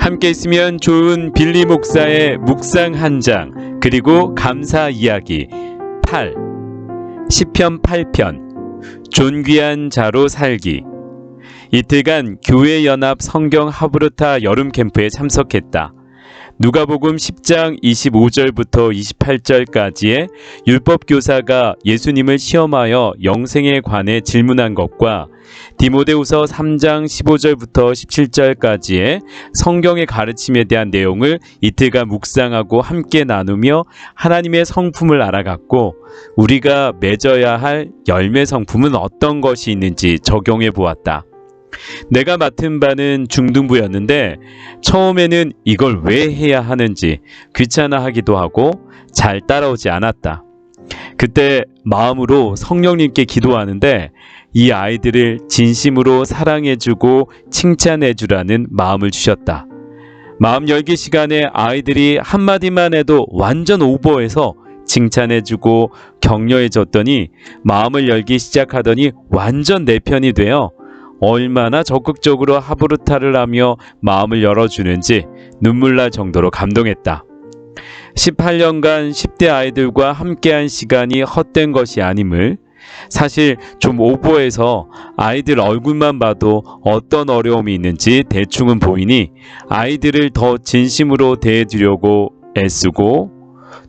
함께 있으면 좋은 빌리 목사의 묵상 한 장, 그리고 감사 이야기 8, 시편 8편, 존귀한 자로 살기. 이틀간 교회연합 성경 하브르타 여름 캠프에 참석했다. 누가복음 10장 25절부터 28절까지의 율법교사가 예수님을 시험하여 영생에 관해 질문한 것과 디모데후서 3장 15절부터 17절까지의 성경의 가르침에 대한 내용을 이틀간 묵상하고 함께 나누며 하나님의 성품을 알아갔고, 우리가 맺어야 할 열매 성품은 어떤 것이 있는지 적용해 보았다. 내가 맡은 바는 중등부였는데 처음에는 이걸 왜 해야 하는지 귀찮아하기도 하고 잘 따라오지 않았다. 그때 마음으로 성령님께 기도하는데 이 아이들을 진심으로 사랑해주고 칭찬해주라는 마음을 주셨다. 마음 열기 시간에 아이들이 한마디만 해도 완전 오버해서 칭찬해주고 격려해줬더니 마음을 열기 시작하더니 완전 내 편이 되어 얼마나 적극적으로 하브르타를 하며 마음을 열어주는지 눈물 날 정도로 감동했다. 18년간 10대 아이들과 함께한 시간이 헛된 것이 아님을, 사실 좀 오버해서 아이들 얼굴만 봐도 어떤 어려움이 있는지 대충은 보이니 아이들을 더 진심으로 대해주려고 애쓰고,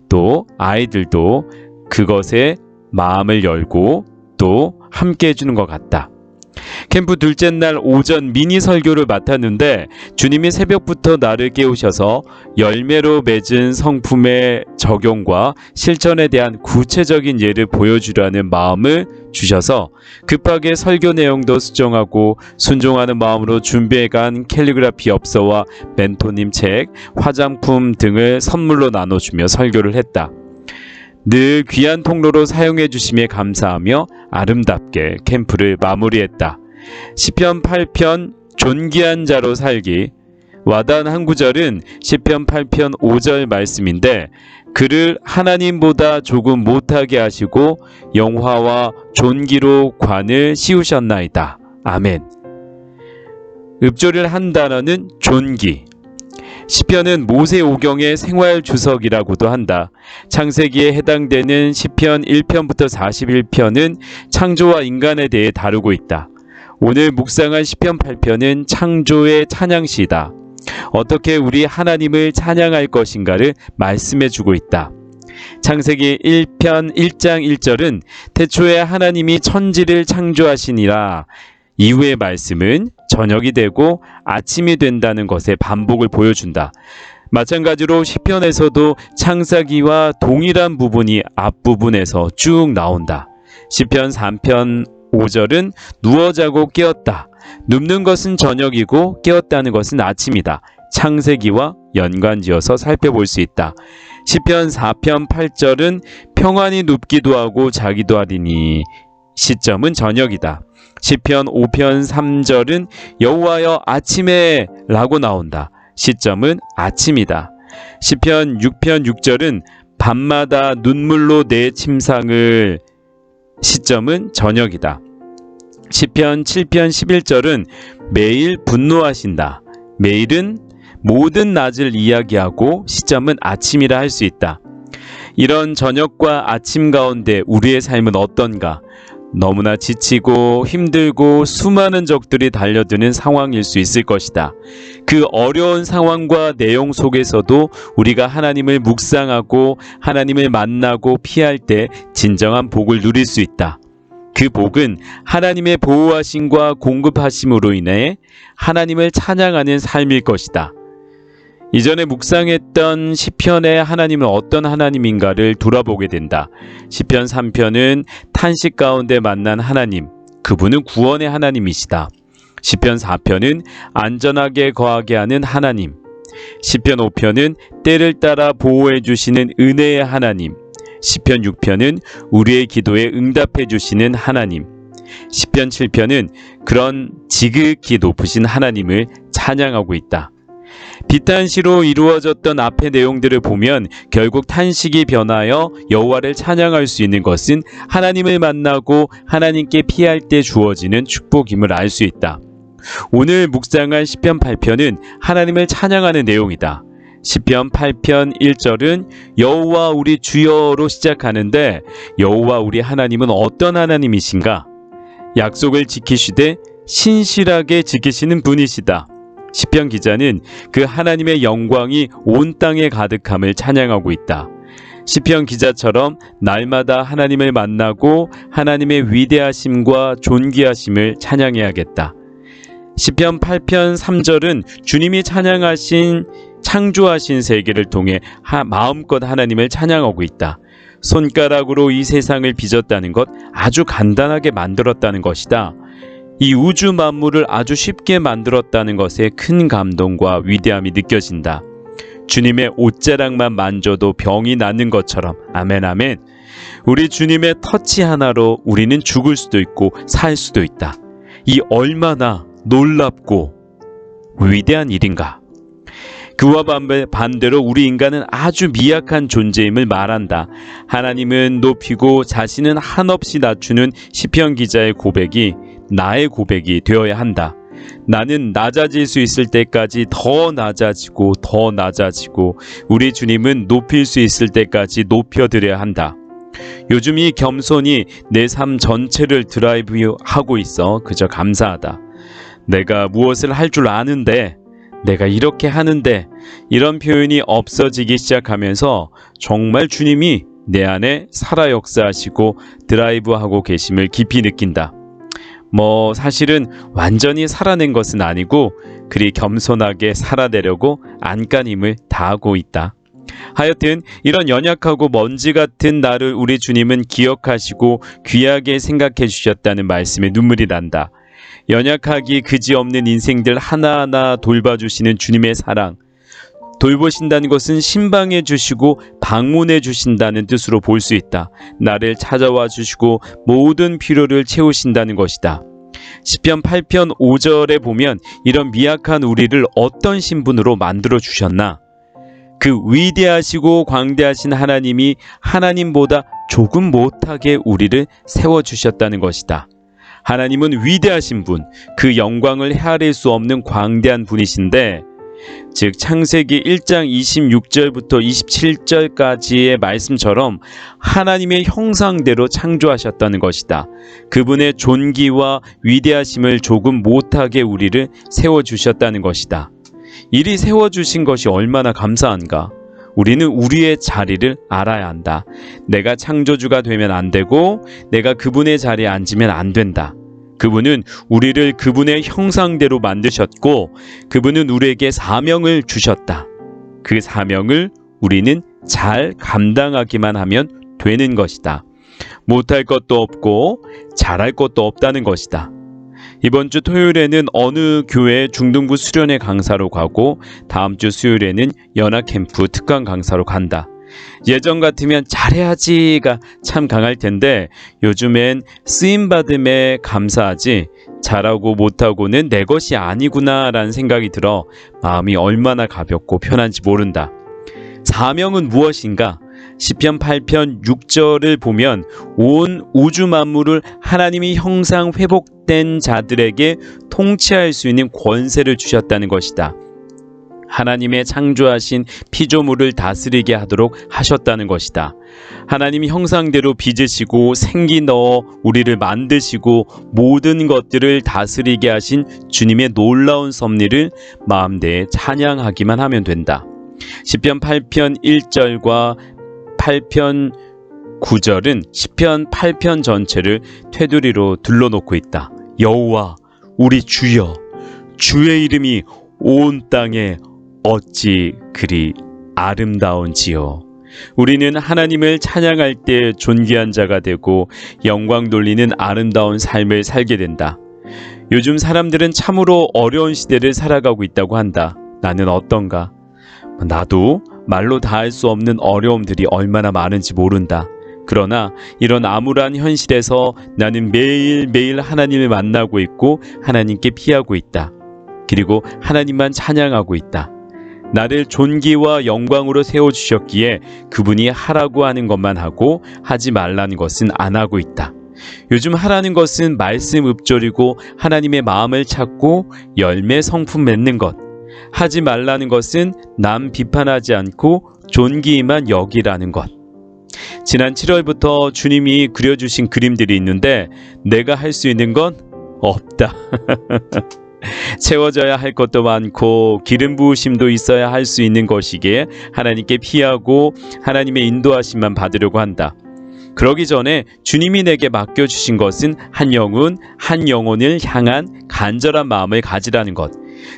또 아이들도 그것에 마음을 열고 또 함께 해주는 것 같다. 캠프 둘째 날 오전 미니 설교를 맡았는데 주님이 새벽부터 나를 깨우셔서 열매로 맺은 성품의 적용과 실천에 대한 구체적인 예를 보여주라는 마음을 주셔서 급하게 설교 내용도 수정하고 순종하는 마음으로 준비해간 캘리그라피 엽서와 멘토님 책, 화장품 등을 선물로 나눠주며 설교를 했다. 늘 귀한 통로로 사용해 주심에 감사하며 아름답게 캠프를 마무리했다. 시편 8편 존귀한 자로 살기. 와닿은 한 구절은 시편 8편 5절 말씀인데, 그를 하나님보다 조금 못하게 하시고 영화와 존귀로 관을 씌우셨나이다. 아멘. 읍조를 한 단어는 존귀. 시편은 모세오경의 생활 주석이라고도 한다. 창세기에 해당되는 시편 1편부터 41편은 창조와 인간에 대해 다루고 있다. 오늘 묵상한 시편 8편은 창조의 찬양시이다. 어떻게 우리 하나님을 찬양할 것인가를 말씀해 주고 있다. 창세기 1편 1장 1절은 태초에 하나님이 천지를 창조하시니라. 이후의 말씀은 저녁이 되고 아침이 된다는 것의 반복을 보여준다. 마찬가지로 시편에서도 창사기와 동일한 부분이 앞부분에서 쭉 나온다. 시편 3편 5절은 누워 자고 깨었다. 눕는 것은 저녁이고 깨었다는 것은 아침이다. 창세기와 연관지어서 살펴볼 수 있다. 시편 4편 8절은 평안히 눕기도 하고 자기도 하리니 시점은 저녁이다. 시편 5편 3절은 여호와여 아침에 라고 나온다. 시점은 아침이다. 시편 6편 6절은 밤마다 눈물로 내 침상을, 시점은 저녁이다. 시편 7편 11절은 매일 분노하신다. 매일은 모든 낮을 이야기하고 시점은 아침이라 할 수 있다. 이런 저녁과 아침 가운데 우리의 삶은 어떤가? 너무나 지치고 힘들고 수많은 적들이 달려드는 상황일 수 있을 것이다. 그 어려운 상황과 내용 속에서도 우리가 하나님을 묵상하고 하나님을 만나고 피할 때 진정한 복을 누릴 수 있다. 그 복은 하나님의 보호하심과 공급하심으로 인해 하나님을 찬양하는 삶일 것이다. 이전에 묵상했던 시편의 하나님은 어떤 하나님인가를 돌아보게 된다. 시편 3편은 탄식 가운데 만난 하나님, 그분은 구원의 하나님이시다. 시편 4편은 안전하게 거하게 하는 하나님, 시편 5편은 때를 따라 보호해 주시는 은혜의 하나님, 시편 6편은 우리의 기도에 응답해 주시는 하나님, 시편 7편은 그런 지극히 높으신 하나님을 찬양하고 있다. 비탄시로 이루어졌던 앞의 내용들을 보면 결국 탄식이 변하여 여호와를 찬양할 수 있는 것은 하나님을 만나고 하나님께 피할 때 주어지는 축복임을 알 수 있다. 오늘 묵상할 시편 8편은 하나님을 찬양하는 내용이다. 시편 8편 1절은 여호와 우리 주여로 시작하는데 여호와 우리 하나님은 어떤 하나님이신가? 약속을 지키시되 신실하게 지키시는 분이시다. 시편 기자는 그 하나님의 영광이 온 땅에 가득함을 찬양하고 있다. 시편 기자처럼 날마다 하나님을 만나고 하나님의 위대하심과 존귀하심을 찬양해야겠다. 시편 8편 3절은 주님이 창조하신 세계를 통해 마음껏 하나님을 찬양하고 있다. 손가락으로 이 세상을 빚었다는 것, 아주 간단하게 만들었다는 것이다. 이 우주 만물을 아주 쉽게 만들었다는 것에 큰 감동과 위대함이 느껴진다. 주님의 옷자락만 만져도 병이 낫는 것처럼. 아멘 아멘. 우리 주님의 터치 하나로 우리는 죽을 수도 있고 살 수도 있다. 이 얼마나 놀랍고 위대한 일인가. 그와 반대로 우리 인간은 아주 미약한 존재임을 말한다. 하나님은 높이고 자신은 한없이 낮추는 시편 기자의 고백이 나의 고백이 되어야 한다. 나는 낮아질 수 있을 때까지 더 낮아지고 더 낮아지고 우리 주님은 높일 수 있을 때까지 높여드려야 한다. 요즘 이 겸손이 내 삶 전체를 드라이브하고 있어. 그저 감사하다. 내가 무엇을 할 줄 아는데, 내가 이렇게 하는데, 이런 표현이 없어지기 시작하면서 정말 주님이 내 안에 살아 역사하시고 드라이브하고 계심을 깊이 느낀다. 사실은 완전히 살아낸 것은 아니고 그리 겸손하게 살아내려고 안간힘을 다하고 있다. 하여튼 이런 연약하고 먼지 같은 나를 우리 주님은 기억하시고 귀하게 생각해 주셨다는 말씀에 눈물이 난다. 연약하기 그지없는 인생들 하나하나 돌봐주시는 주님의 사랑, 돌보신다는 것은 신방해 주시고 방문해 주신다는 뜻으로 볼 수 있다. 나를 찾아와 주시고 모든 필요를 채우신다는 것이다. 시편 8편 5절에 보면 이런 미약한 우리를 어떤 신분으로 만들어 주셨나? 그 위대하시고 광대하신 하나님이 하나님보다 조금 못하게 우리를 세워주셨다는 것이다. 하나님은 위대하신 분, 그 영광을 헤아릴 수 없는 광대한 분이신데, 즉 창세기 1장 26절부터 27절까지의 말씀처럼 하나님의 형상대로 창조하셨다는 것이다. 그분의 존귀와 위대하심을 조금 못하게 우리를 세워주셨다는 것이다. 이리 세워주신 것이 얼마나 감사한가. 우리는 우리의 자리를 알아야 한다. 내가 창조주가 되면 안 되고 내가 그분의 자리에 앉으면 안 된다. 그분은 우리를 그분의 형상대로 만드셨고 그분은 우리에게 사명을 주셨다. 그 사명을 우리는 잘 감당하기만 하면 되는 것이다. 못할 것도 없고 잘할 것도 없다는 것이다. 이번 주 토요일에는 어느 교회 중등부 수련회 강사로 가고 다음 주 수요일에는 연합캠프 특강 강사로 간다. 예전 같으면 잘해야지가 참 강할 텐데 요즘엔 쓰임받음에 감사하지 잘하고 못하고는 내 것이 아니구나 라는 생각이 들어 마음이 얼마나 가볍고 편한지 모른다. 사명은 무엇인가? 시편 8편 6절을 보면 온 우주 만물을 하나님이 형상 회복된 자들에게 통치할 수 있는 권세를 주셨다는 것이다. 하나님의 창조하신 피조물을 다스리게 하도록 하셨다는 것이다. 하나님이 형상대로 빚으시고 생기 넣어 우리를 만드시고 모든 것들을 다스리게 하신 주님의 놀라운 섭리를 마음대에 찬양하기만 하면 된다. 시편 8편 1절과 8편 9절은 시편 8편 전체를 테두리로 둘러놓고 있다. 여호와 우리 주여, 주의 이름이 온 땅에 어찌 그리 아름다운지요. 우리는 하나님을 찬양할 때 존귀한 자가 되고 영광 돌리는 아름다운 삶을 살게 된다. 요즘 사람들은 참으로 어려운 시대를 살아가고 있다고 한다. 나는 어떤가? 나도 말로 다 할 수 없는 어려움들이 얼마나 많은지 모른다. 그러나 이런 암울한 현실에서 나는 매일매일 하나님을 만나고 있고 하나님께 피하고 있다. 그리고 하나님만 찬양하고 있다. 나를 존귀와 영광으로 세워주셨기에 그분이 하라고 하는 것만 하고 하지 말라는 것은 안 하고 있다. 요즘 하라는 것은 말씀 읊조리고 하나님의 마음을 찾고 열매 성품 맺는 것. 하지 말라는 것은 남 비판하지 않고 존귀만 여기라는 것. 지난 7월부터 주님이 그려주신 그림들이 있는데 내가 할 수 있는 건 없다. 채워져야 할 것도 많고 기름 부으심도 있어야 할 수 있는 것이기에 하나님께 피하고 하나님의 인도하심만 받으려고 한다. 그러기 전에 주님이 내게 맡겨주신 것은 한 영혼을 향한 간절한 마음을 가지라는 것.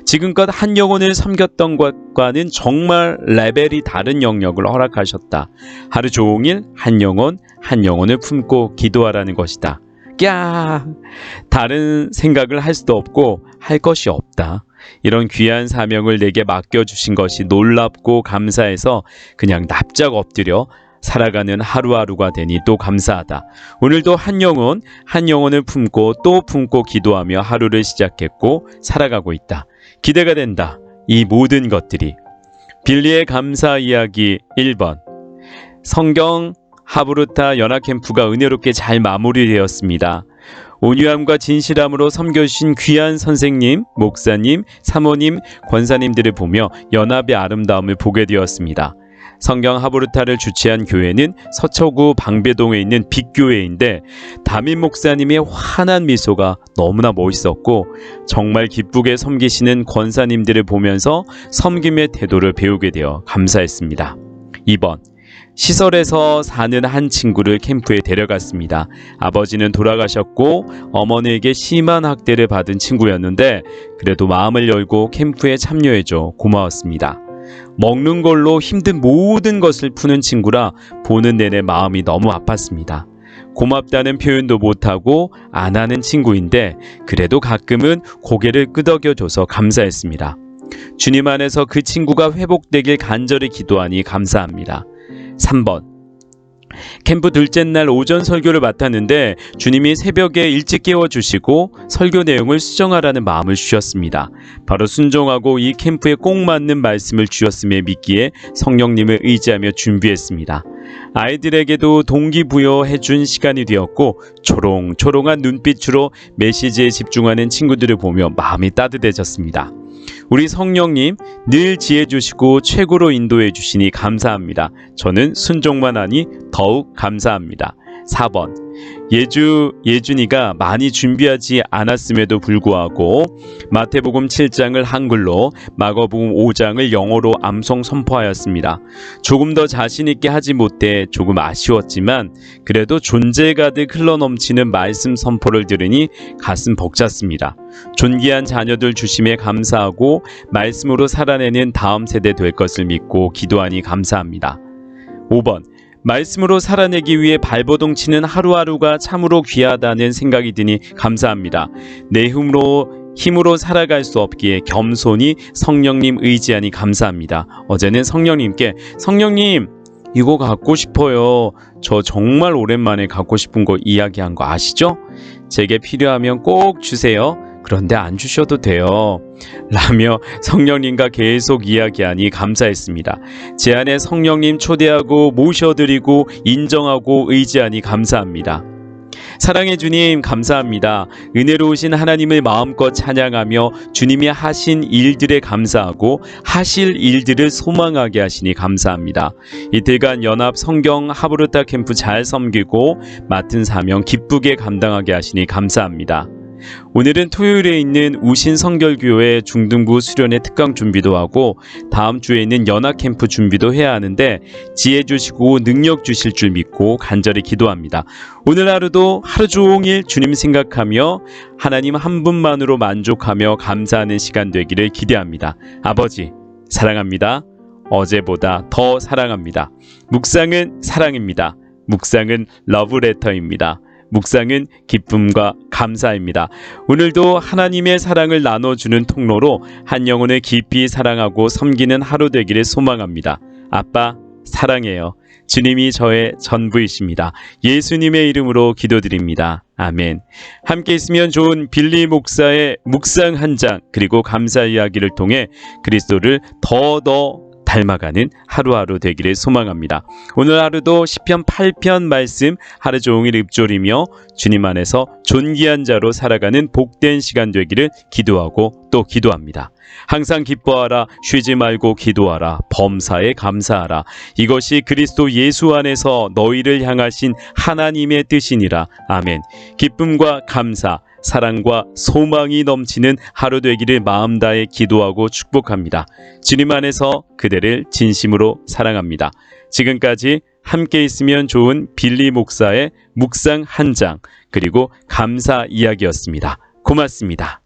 지금껏 한 영혼을 섬겼던 것과는 정말 레벨이 다른 영역을 허락하셨다. 하루 종일 한 영혼을 품고 기도하라는 것이다. 다른 생각을 할 수도 없고 할 것이 없다. 이런 귀한 사명을 내게 맡겨주신 것이 놀랍고 감사해서 그냥 납작 엎드려 살아가는 하루하루가 되니 또 감사하다. 오늘도 한 영혼을 품고 또 품고 기도하며 하루를 시작했고 살아가고 있다. 기대가 된다. 이 모든 것들이. 빌리의 감사 이야기 1번. 성경 하브루타 연합캠프가 은혜롭게 잘 마무리되었습니다. 온유함과 진실함으로 섬겨주신 귀한 선생님, 목사님, 사모님, 권사님들을 보며 연합의 아름다움을 보게 되었습니다. 성경 하브루타를 주최한 교회는 서초구 방배동에 있는 빅교회인데 담임 목사님의 환한 미소가 너무나 멋있었고 정말 기쁘게 섬기시는 권사님들을 보면서 섬김의 태도를 배우게 되어 감사했습니다. 2번. 시설에서 사는 한 친구를 캠프에 데려갔습니다. 아버지는 돌아가셨고 어머니에게 심한 학대를 받은 친구였는데 그래도 마음을 열고 캠프에 참여해줘 고마웠습니다. 먹는 걸로 힘든 모든 것을 푸는 친구라 보는 내내 마음이 너무 아팠습니다. 고맙다는 표현도 못하고 안 하는 친구인데 그래도 가끔은 고개를 끄덕여줘서 감사했습니다. 주님 안에서 그 친구가 회복되길 간절히 기도하니 감사합니다. 3번. 캠프 둘째 날 오전 설교를 맡았는데 주님이 새벽에 일찍 깨워주시고 설교 내용을 수정하라는 마음을 주셨습니다. 바로 순종하고 이 캠프에 꼭 맞는 말씀을 주셨음에 믿기에 성령님을 의지하며 준비했습니다. 아이들에게도 동기부여해준 시간이 되었고 초롱초롱한 눈빛으로 메시지에 집중하는 친구들을 보며 마음이 따뜻해졌습니다. 우리 성령님 늘 지혜 주시고 최고로 인도해 주시니 감사합니다. 저는 순종만 하니 더욱 감사합니다. 4번. 예준이가 많이 준비하지 않았음에도 불구하고 마태복음 7장을 한글로 마가복음 5장을 영어로 암송 선포하였습니다. 조금 더 자신 있게 하지 못해 조금 아쉬웠지만 그래도 존재 가득 흘러넘치는 말씀 선포를 들으니 가슴 벅찼습니다. 존귀한 자녀들 주심에 감사하고 말씀으로 살아내는 다음 세대 될 것을 믿고 기도하니 감사합니다. 5번. 말씀으로 살아내기 위해 발버둥 치는 하루하루가 참으로 귀하다는 생각이 드니 감사합니다. 내 힘으로 살아갈 수 없기에 겸손히 성령님 의지하니 감사합니다. 어제는 성령님께 성령님 이거 갖고 싶어요. 저 정말 오랜만에 갖고 싶은 거 이야기한 거 아시죠? 제게 필요하면 꼭 주세요. 그런데 안 주셔도 돼요. 라며 성령님과 계속 이야기하니 감사했습니다. 제 안에 성령님 초대하고 모셔드리고 인정하고 의지하니 감사합니다. 사랑의 주님 감사합니다. 은혜로우신 하나님을 마음껏 찬양하며 주님이 하신 일들에 감사하고 하실 일들을 소망하게 하시니 감사합니다. 이틀간 연합 성경 하브루타 캠프 잘 섬기고 맡은 사명 기쁘게 감당하게 하시니 감사합니다. 오늘은 토요일에 있는 우신 성결교회 중등부 수련회 특강 준비도 하고 다음 주에 있는 연합 캠프 준비도 해야 하는데 지혜 주시고 능력 주실 줄 믿고 간절히 기도합니다. 오늘 하루도 하루 종일 주님 생각하며 하나님 한 분만으로 만족하며 감사하는 시간 되기를 기대합니다. 아버지 사랑합니다. 어제보다 더 사랑합니다. 묵상은 사랑입니다. 묵상은 러브레터입니다. 묵상은 기쁨과 감사입니다. 오늘도 하나님의 사랑을 나눠주는 통로로 한 영혼을 깊이 사랑하고 섬기는 하루 되기를 소망합니다. 아빠 사랑해요. 주님이 저의 전부이십니다. 예수님의 이름으로 기도드립니다. 아멘. 함께 있으면 좋은 빌리 목사의 묵상 한 장 그리고 감사 이야기를 통해 그리스도를 더 닮아가는 하루하루 되기를 소망합니다. 오늘 하루도 시편 8편 말씀 하루 종일 읊조리며 주님 안에서 존귀한 자로 살아가는 복된 시간 되기를 기도하고 또 기도합니다. 항상 기뻐하라, 쉬지 말고 기도하라, 범사에 감사하라. 이것이 그리스도 예수 안에서 너희를 향하신 하나님의 뜻이니라. 아멘. 기쁨과 감사, 사랑과 소망이 넘치는 하루 되기를 마음 다해 기도하고 축복합니다. 주님 안에서 그대를 진심으로 사랑합니다. 지금까지 함께 있으면 좋은 빌리 목사의 묵상 한 장 그리고 감사 이야기였습니다. 고맙습니다.